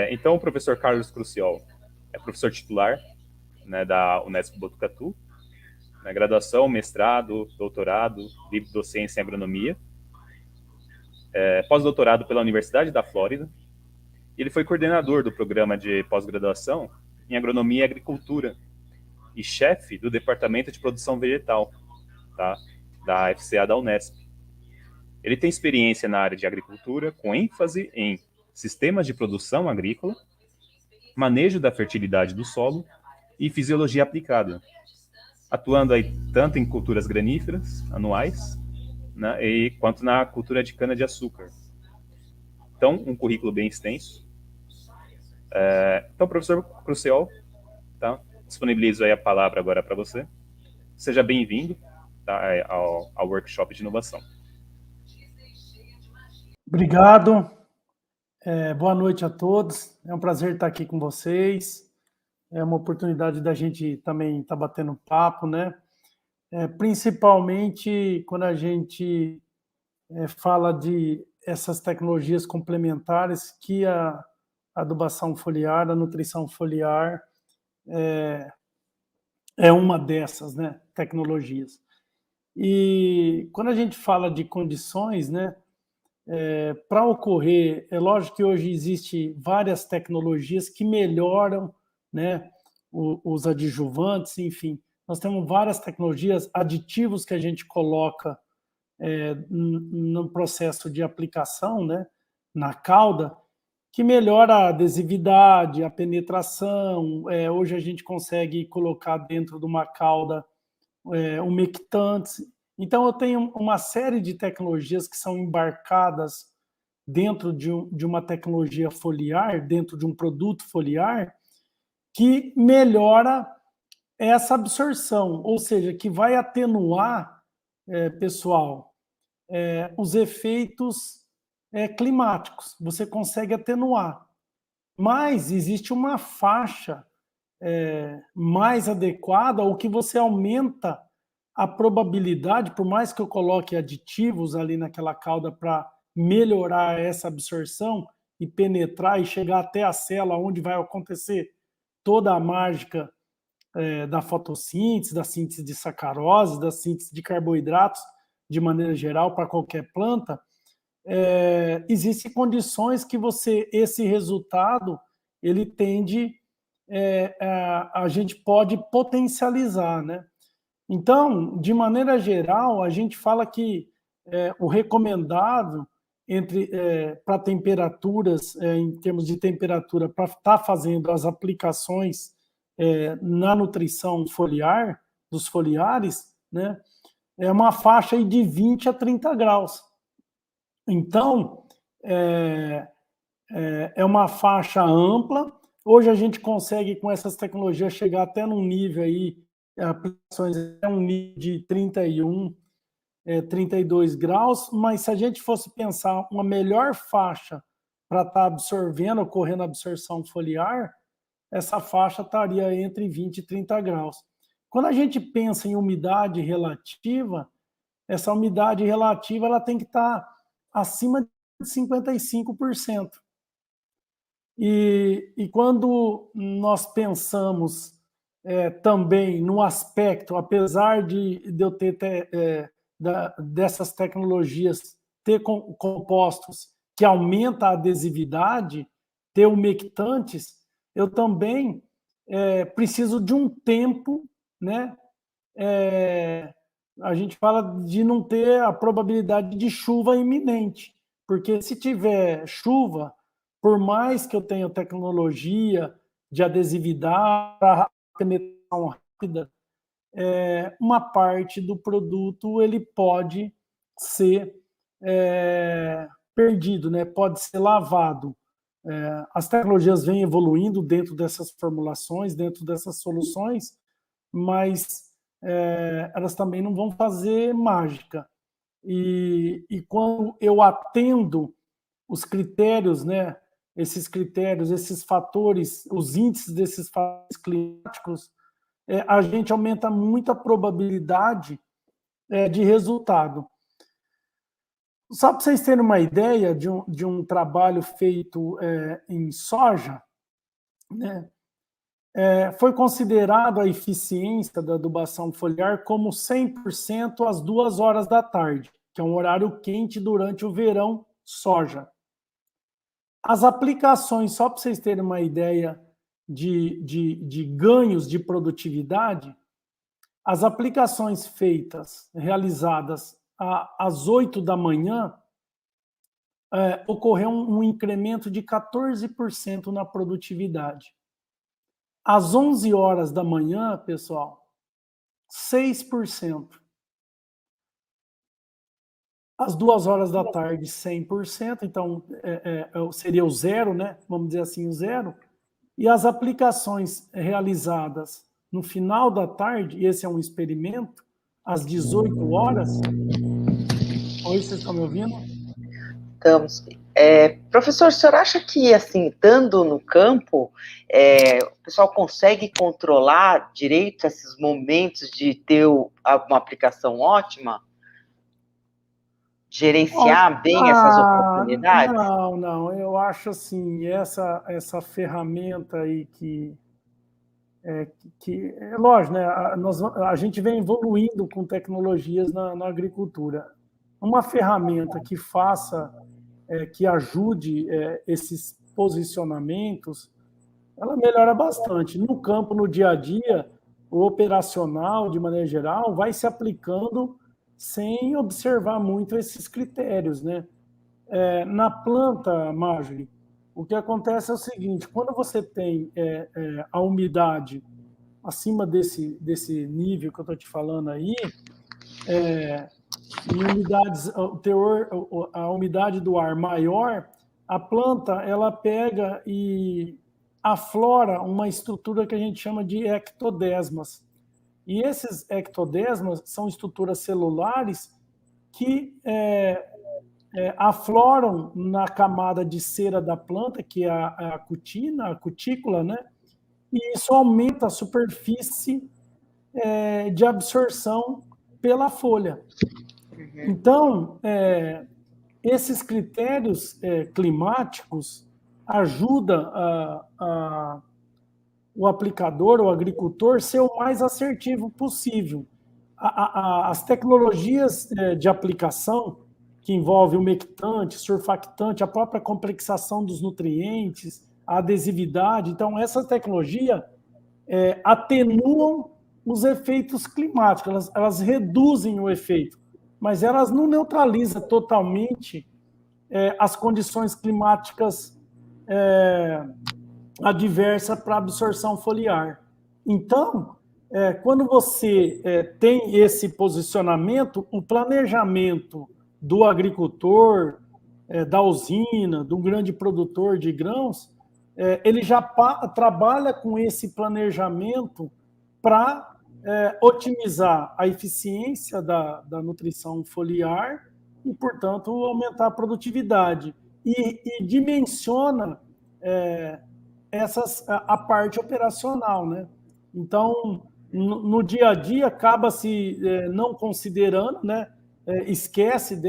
Então, o professor Carlos Cruciol é professor titular, né, da Unesp Botucatu, na graduação, mestrado, doutorado, livre docência em agronomia, pós-doutorado pela Universidade da Flórida. Ele foi coordenador do programa de pós-graduação em agronomia e agricultura e chefe do departamento de produção vegetal, tá, da FCA da Unesp. Ele tem experiência na área de agricultura, com ênfase em sistemas de produção agrícola, manejo da fertilidade do solo e fisiologia aplicada, atuando aí tanto em culturas graníferas anuais, né, quanto na cultura de cana-de-açúcar. Então, um currículo bem extenso. Então, professor Cruciol, tá? Disponibilizo aí a palavra agora para você. Seja bem-vindo, tá, ao workshop de inovação. Obrigado. Boa noite a todos. É um prazer estar aqui com vocês. É uma oportunidade da gente também estar batendo papo, né? Principalmente quando a gente fala de essas tecnologias complementares que a adubação foliar, a nutrição foliar é uma dessas, né, tecnologias. E quando a gente fala de condições, né, para ocorrer, é lógico que hoje existe várias tecnologias que melhoram, né, os adjuvantes, enfim, nós temos várias tecnologias, aditivos que a gente coloca no processo de aplicação, né, na cauda, que melhora a adesividade, a penetração. Hoje a gente consegue colocar dentro de uma cauda umectantes. Então, eu tenho uma série de tecnologias que são embarcadas dentro de uma tecnologia foliar, dentro de um produto foliar, que melhora essa absorção, ou seja, que vai atenuar, pessoal, os efeitos climáticos. Você consegue atenuar. Mas existe uma faixa mais adequada, ou que você aumenta a probabilidade, por mais que eu coloque aditivos ali naquela cauda para melhorar essa absorção e penetrar e chegar até a célula onde vai acontecer toda a mágica da fotossíntese, da síntese de sacarose, da síntese de carboidratos, de maneira geral, para qualquer planta, existem condições que esse resultado, ele tende, a gente pode potencializar, né? Então, de maneira geral, a gente fala que o recomendado para temperaturas, em termos de temperatura, para estar fazendo as aplicações na nutrição foliar, dos foliares, né, é uma faixa aí de 20 a 30 graus. Então, é uma faixa ampla. Hoje a gente consegue, com essas tecnologias, chegar até num nível aí, aplicações é um nível de 31, 32 graus, mas se a gente fosse pensar uma melhor faixa para estar absorvendo, ocorrendo a absorção foliar, essa faixa estaria entre 20 e 30 graus. Quando a gente pensa em umidade relativa, essa umidade relativa ela tem que estar acima de 55%. E quando nós pensamos também no aspecto, apesar de eu ter dessas tecnologias ter compostos que aumentam a adesividade, ter umectantes, eu também preciso de um tempo, né? A gente fala de não ter a probabilidade de chuva iminente, porque se tiver chuva, por mais que eu tenha tecnologia de adesividade para penetração rápida, uma parte do produto ele pode ser perdido, né? Pode ser lavado. As tecnologias vêm evoluindo dentro dessas formulações, dentro dessas soluções, mas elas também não vão fazer mágica. E quando eu atendo os critérios, né, esses critérios, esses fatores, os índices desses fatores climáticos, a gente aumenta muito a probabilidade de resultado. Só para vocês terem uma ideia de um trabalho feito em soja, né? Foi considerado a eficiência da adubação foliar como 100% às 2 horas da tarde, que é um horário quente durante o verão soja. As aplicações, só para vocês terem uma ideia de ganhos de produtividade, as aplicações realizadas às 8 da manhã, ocorreu um incremento de 14% na produtividade. Às 11 horas da manhã, pessoal, 6%. Às 2 horas da tarde, 100%, então seria o zero, né? Vamos dizer assim, o zero. E as aplicações realizadas no final da tarde, e esse é um experimento, às 18 horas. Oi, vocês estão me ouvindo? Estamos. Professor, o senhor acha que, assim, estando no campo, o pessoal consegue controlar direito esses momentos de ter uma aplicação ótima? Gerenciar bem essas oportunidades? Não, eu acho assim, essa ferramenta aí que é lógico, né? A gente vem evoluindo com tecnologias na agricultura. Uma ferramenta que faça, que ajude esses posicionamentos, ela melhora bastante. No campo, no dia a dia, o operacional, de maneira geral, vai se aplicando sem observar muito esses critérios, né? Na planta, Marjorie, o que acontece é o seguinte: quando você tem a umidade acima desse nível que eu estou te falando aí, e umidades, a umidade do ar maior, a planta ela pega e aflora uma estrutura que a gente chama de ectodesmas. E esses ectodesmas são estruturas celulares que afloram na camada de cera da planta, que é a cutina, a cutícula, né? E isso aumenta a superfície de absorção pela folha. Então, esses critérios climáticos ajudam o aplicador, o agricultor, ser o mais assertivo possível. As tecnologias de aplicação, que envolvem umectante, surfactante, a própria complexação dos nutrientes, a adesividade, então, essa tecnologia atenuam os efeitos climáticos, elas reduzem o efeito, mas elas não neutralizam totalmente as condições climáticas adversas para absorção foliar. Então, quando você tem esse posicionamento, o planejamento do agricultor, da usina, do grande produtor de grãos, ele já trabalha com esse planejamento para otimizar a eficiência da nutrição foliar e, portanto, aumentar a produtividade. E dimensiona a parte operacional, né? Então, no dia a dia, acaba-se não considerando, né? Esquece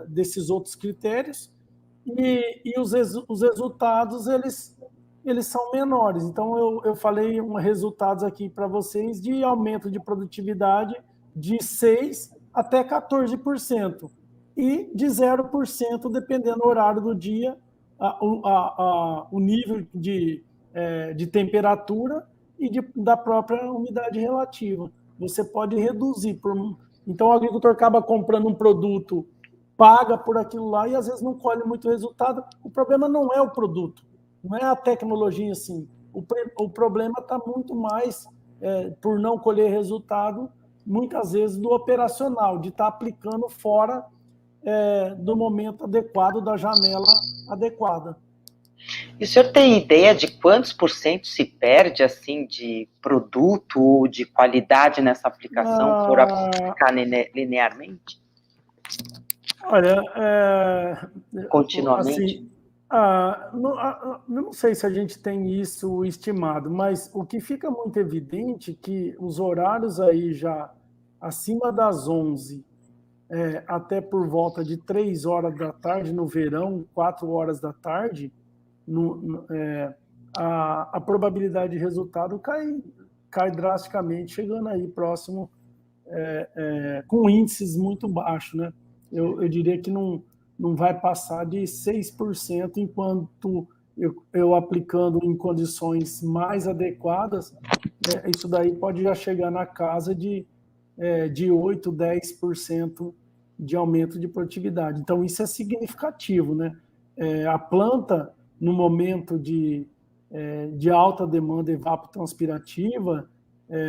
desses outros critérios e os resultados, eles são menores. Então, eu falei resultados aqui para vocês de aumento de produtividade de 6% até 14%, e de 0%, dependendo do horário do dia, o nível de temperatura e da própria umidade relativa. Você pode reduzir. Então, o agricultor acaba comprando um produto, paga por aquilo lá e, às vezes, não colhe muito resultado. O problema não é o produto, não é a tecnologia assim. O problema está muito mais por não colher resultado, muitas vezes, do operacional, de estar aplicando fora do momento adequado, da janela adequada. E o senhor tem ideia de quantos por cento se perde, assim, de produto ou de qualidade nessa aplicação, por aplicar linearmente? Olha, continuamente? Assim, não sei se a gente tem isso estimado, mas o que fica muito evidente é que os horários aí já acima das 11 até por volta de 3 horas da tarde, no verão, 4 horas da tarde, a probabilidade de resultado cai drasticamente, chegando aí próximo, com índices muito baixos, né? Eu diria que não vai passar de 6%, enquanto eu aplicando em condições mais adequadas, isso daí pode já chegar na casa de 8%, 10% de aumento de produtividade. Então, isso é significativo, né? A planta, no momento de alta demanda evapotranspirativa,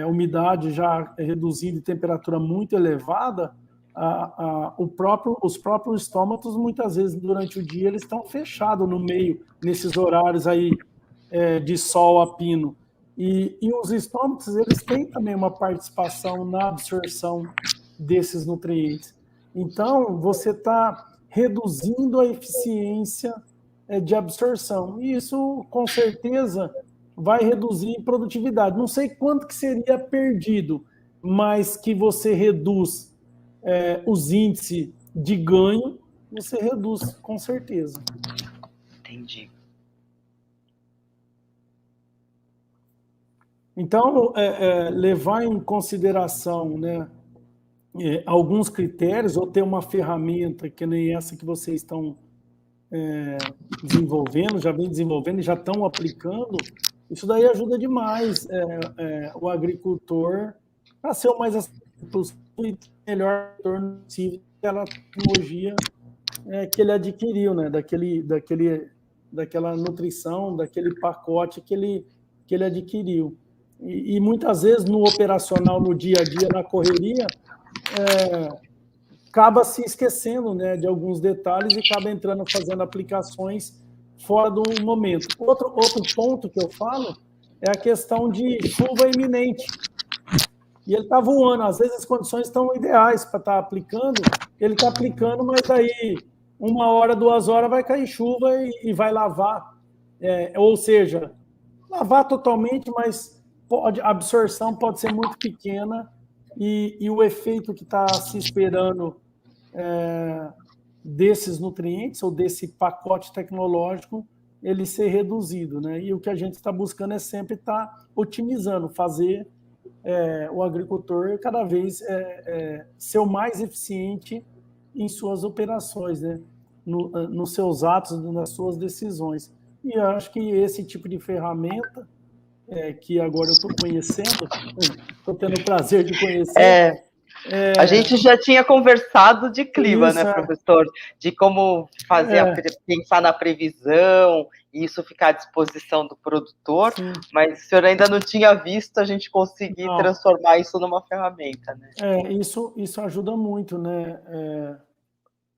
umidade já reduzida e temperatura muito elevada, os próprios estômatos, muitas vezes, durante o dia, eles estão fechados no meio, nesses horários aí de sol a pino. E os estômatos, eles têm também uma participação na absorção desses nutrientes. Então, você está reduzindo a eficiência de absorção. E isso, com certeza, vai reduzir produtividade. Não sei quanto que seria perdido, mas que você reduz os índices de ganho, você reduz, com certeza. Entendi. Então, levar em consideração, né, alguns critérios, ou ter uma ferramenta que nem essa que vocês estão desenvolvendo, já vem desenvolvendo e já estão aplicando, isso daí ajuda demais o agricultor a ser o mais possível e melhor retorno possível daquela tecnologia que ele adquiriu, né, daquela nutrição, daquele pacote que ele adquiriu. E muitas vezes no operacional, no dia a dia, na correria, acaba se esquecendo, né, de alguns detalhes e acaba entrando, fazendo aplicações fora do momento. Outro ponto que eu falo é a questão de chuva iminente. E ele está voando, às vezes as condições estão ideais para estar aplicando, ele está aplicando, mas daí 1 hora, 2 horas vai cair chuva e vai lavar. Ou seja, lavar totalmente, mas a absorção pode ser muito pequena e o efeito que está se esperando desses nutrientes ou desse pacote tecnológico, ele ser reduzido, né? E o que a gente está buscando é sempre estar otimizando, fazer o agricultor cada vez ser o mais eficiente em suas operações, né? Nos seus atos, nas suas decisões. E eu acho que esse tipo de ferramenta que agora eu estou conhecendo, estou tendo o prazer de conhecer. A gente já tinha conversado de clima, isso, né, professor? De como fazer pensar na previsão, e isso ficar à disposição do produtor, sim, mas o senhor ainda não tinha visto a gente conseguir transformar isso numa ferramenta, né? Isso ajuda muito, né?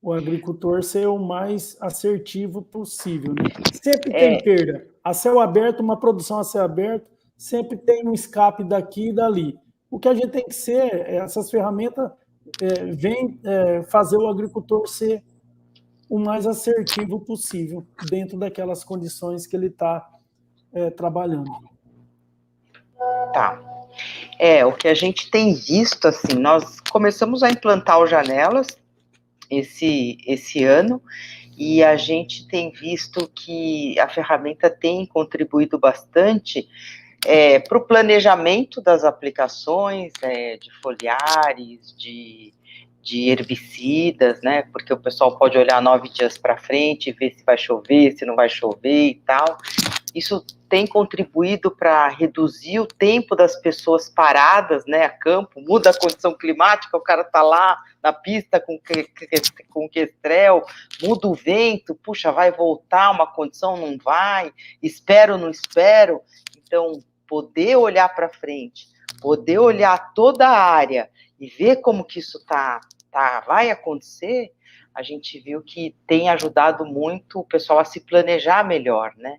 O agricultor ser o mais assertivo possível, né? Sempre tem perda. A céu aberto, uma produção a céu aberto, sempre tem um escape daqui e dali. O que a gente tem que ser, essas ferramentas vêm fazer o agricultor ser o mais assertivo possível dentro daquelas condições que ele está trabalhando. Tá. O que a gente tem visto, assim, nós começamos a implantar o Janelas esse ano, e a gente tem visto que a ferramenta tem contribuído bastante para o planejamento das aplicações de foliares, de herbicidas, né? Porque o pessoal pode olhar 9 dias para frente, ver se vai chover, se não vai chover e tal. Isso tem contribuído para reduzir o tempo das pessoas paradas, né, a campo, muda a condição climática, o cara está lá na pista com questrel, muda o vento, puxa, vai voltar uma condição, não vai, espero, não espero. Então, poder olhar para frente, poder olhar toda a área e ver como que isso vai acontecer, a gente viu que tem ajudado muito o pessoal a se planejar melhor, né?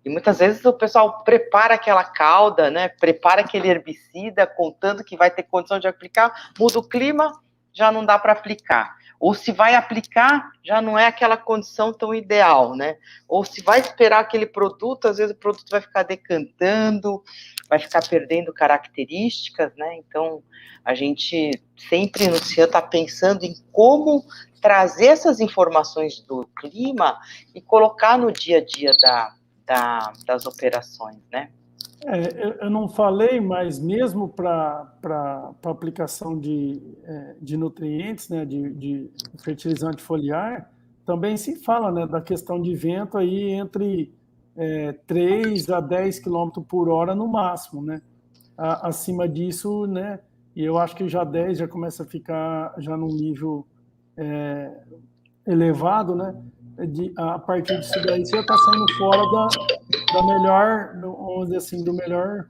E muitas vezes o pessoal prepara aquela cauda, né? Prepara aquele herbicida, contando que vai ter condição de aplicar, muda o clima, já não dá para aplicar. Ou se vai aplicar, já não é aquela condição tão ideal, né? Ou se vai esperar aquele produto, às vezes o produto vai ficar decantando, vai ficar perdendo características, né? Então, a gente sempre no CIAN está pensando em como trazer essas informações do clima e colocar no dia a dia das operações, né? Eu não falei, mas mesmo para aplicação de nutrientes, né, de fertilizante foliar, também se fala, né, da questão de vento aí entre 3 a 10 km por hora no máximo, né? Acima disso, né, e eu acho que já 10 já começa a ficar já num nível elevado, né? A partir disso daí você já está saindo fora da melhor, vamos dizer assim, do melhor,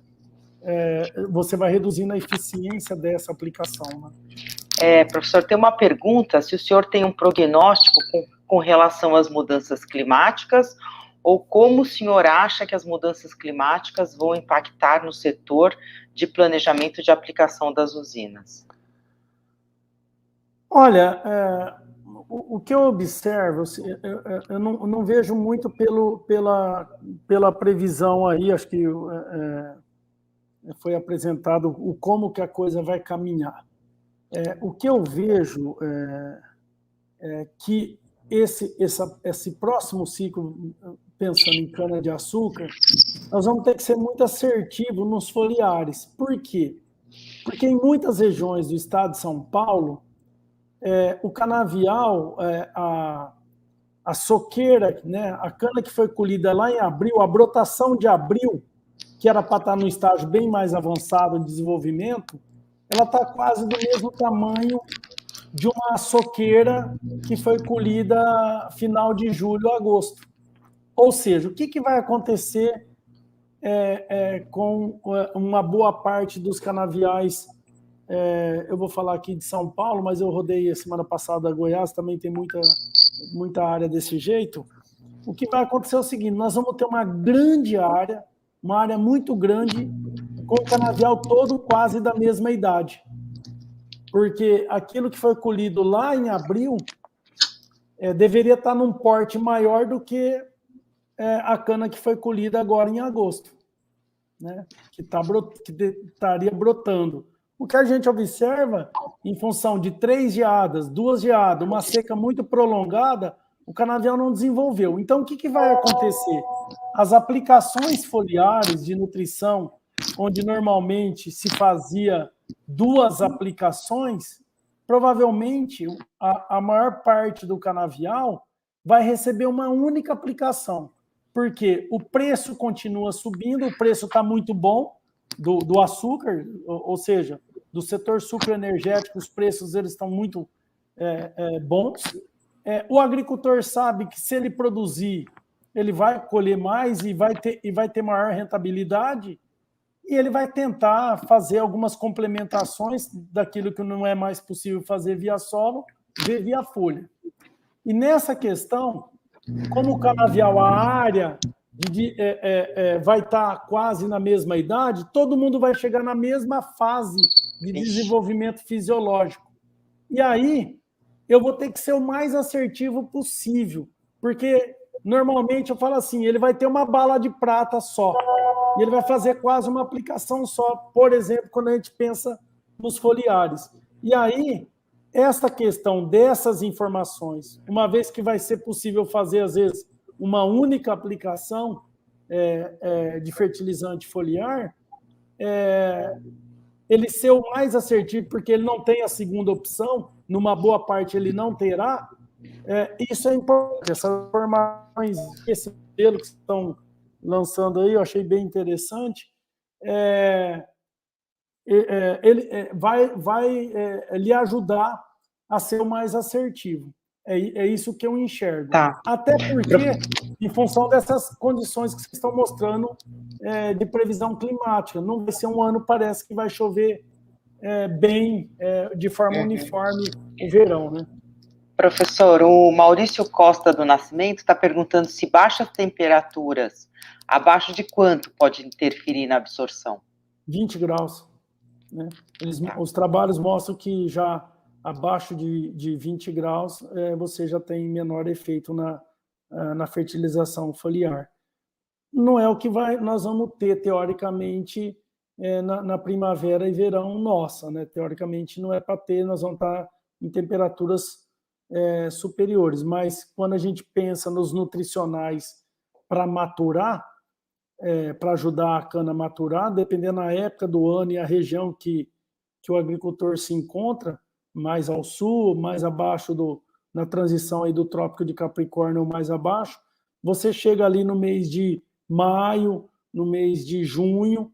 você vai reduzindo a eficiência dessa aplicação, né? Professor, tem uma pergunta, se o senhor tem um prognóstico com relação às mudanças climáticas, ou como o senhor acha que as mudanças climáticas vão impactar no setor de planejamento de aplicação das usinas? Olha, o que eu observo, eu não vejo muito pela previsão aí, acho que foi apresentado como que a coisa vai caminhar. O que eu vejo é que esse próximo ciclo, pensando em cana-de-açúcar, nós vamos ter que ser muito assertivos nos foliares. Por quê? Porque em muitas regiões do estado de São Paulo, o canavial, a soqueira, né, a cana que foi colhida lá em abril, a brotação de abril, que era para estar no estágio bem mais avançado de desenvolvimento, ela está quase do mesmo tamanho de uma soqueira que foi colhida final de julho, agosto. Ou seja, o que vai acontecer com uma boa parte dos canaviais? Eu vou falar aqui de São Paulo, mas eu rodei a semana passada a Goiás, também tem muita área desse jeito. O que vai acontecer é o seguinte, nós vamos ter uma grande área, uma área muito grande, com o canavial todo quase da mesma idade. Porque aquilo que foi colhido lá em abril deveria estar num porte maior do que a cana que foi colhida agora em agosto, né? Que estaria brotando. O que a gente observa, em função de 3 geadas, 2 geadas, uma seca muito prolongada, o canavial não desenvolveu. Então, o que vai acontecer? As aplicações foliares de nutrição, onde normalmente se fazia 2 aplicações, provavelmente a maior parte do canavial vai receber uma única aplicação, porque o preço continua subindo, o preço está muito bom do açúcar, ou seja, do setor sucroenergético, os preços eles estão muito bons. O agricultor sabe que se ele produzir, ele vai colher mais e vai ter maior rentabilidade, e ele vai tentar fazer algumas complementações daquilo que não é mais possível fazer via solo, via folha. E nessa questão, como o canavial, a área vai estar quase na mesma idade, todo mundo vai chegar na mesma fase de desenvolvimento fisiológico. E aí, eu vou ter que ser o mais assertivo possível, porque normalmente eu falo assim, ele vai ter uma bala de prata só, e ele vai fazer quase uma aplicação só, por exemplo, quando a gente pensa nos foliares. E aí, esta questão dessas informações, uma vez que vai ser possível fazer, às vezes, uma única aplicação de fertilizante foliar, ele ser o mais assertivo, porque ele não tem a segunda opção, numa boa parte ele não terá, isso é importante. Essas informações, esse modelo que estão lançando aí, eu achei bem interessante, ele vai lhe ajudar a ser o mais assertivo. É isso que eu enxergo. Tá. Até porque, em função dessas condições que vocês estão mostrando de previsão climática, não vai ser um ano, parece que vai chover bem, de forma uniforme, o verão, né? Professor, o Maurício Costa do Nascimento está perguntando se baixas temperaturas, abaixo de quanto pode interferir na absorção? 20 graus. Né? Os trabalhos mostram que já abaixo de 20 graus, você já tem menor efeito na fertilização foliar. Não é o que nós vamos ter, teoricamente, na primavera e verão nossa, né? Teoricamente não é para ter, nós vamos estar em temperaturas superiores, mas quando a gente pensa nos nutricionais para maturar, para ajudar a cana a maturar, dependendo da época do ano e a região que o agricultor se encontra, mais ao sul, mais abaixo na transição aí do Trópico de Capricórnio, mais abaixo, você chega ali no mês de maio, no mês de junho,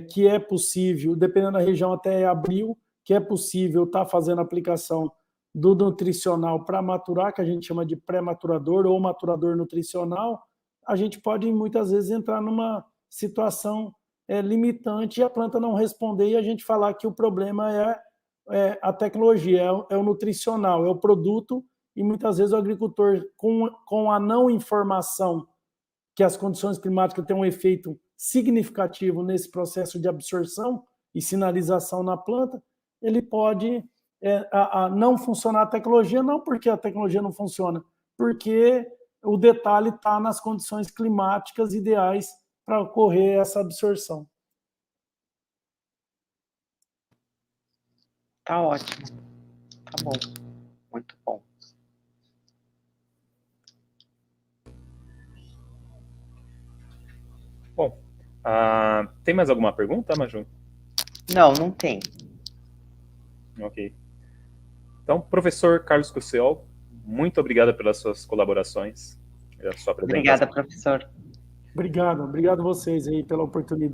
que é possível, dependendo da região até abril, que é possível estar fazendo aplicação do nutricional para maturar, que a gente chama de pré-maturador ou maturador nutricional. A gente pode muitas vezes entrar numa situação limitante e a planta não responder e a gente falar que o problema é a tecnologia, é o nutricional, é o produto, e muitas vezes o agricultor, com a não informação que as condições climáticas têm um efeito significativo nesse processo de absorção e sinalização na planta, ele pode não funcionar a tecnologia, não porque a tecnologia não funciona, porque o detalhe está nas condições climáticas ideais para ocorrer essa absorção. Tá ótimo. Tá bom. Muito bom. Bom, tem mais alguma pergunta, Maju? Não tem. Ok. Então, professor Carlos Cossiol, muito obrigado pelas suas colaborações. Sua Obrigada, professor. Obrigado a vocês aí pela oportunidade.